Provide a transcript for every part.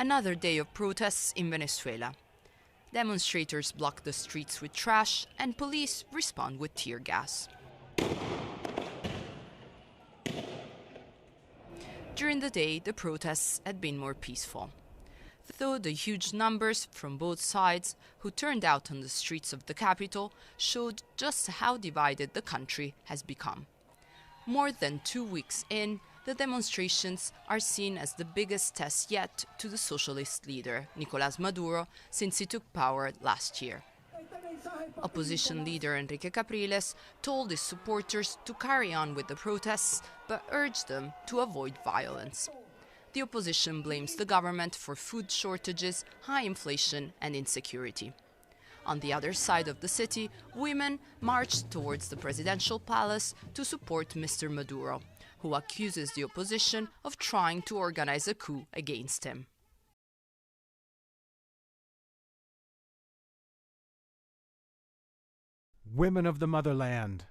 Another day of protests in Venezuela. Demonstrators block the streets with trash and police respond with tear gas. During the day, the protests had been more peaceful, though the huge numbers from both sides who turned out on the streets of the capital showed just how divided the country has become. More than 2 weeks in, the demonstrations are seen as the biggest test yet to the socialist leader, Nicolas Maduro, since he took power last year. Opposition leader Enrique Capriles told his supporters to carry on with the protests, but urged them to avoid violence. The opposition blames the government for food shortages, high inflation and insecurity. On the other side of the city, women marched towards the presidential palace to support Mr. Maduro, who accuses the opposition of trying to organize a coup against him. Women of the motherland,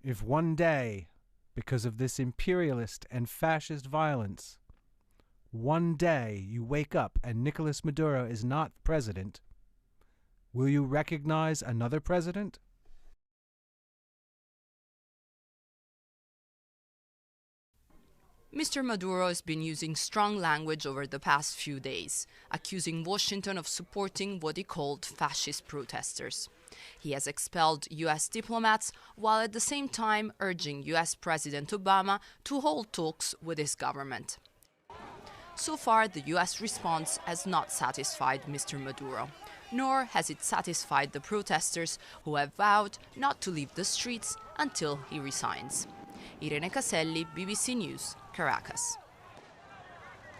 if one day, because of this imperialist and fascist violence, one day you wake up and Nicolas Maduro is not president, will you recognize another president? Mr. Maduro has been using strong language over the past few days, accusing Washington of supporting what he called fascist protesters. He has expelled U.S. diplomats while at the same time urging U.S. President Obama to hold talks with his government. So far, the U.S. response has not satisfied Mr. Maduro, nor has it satisfied the protesters who have vowed not to leave the streets until he resigns. Irene Caselli, BBC News, Caracas.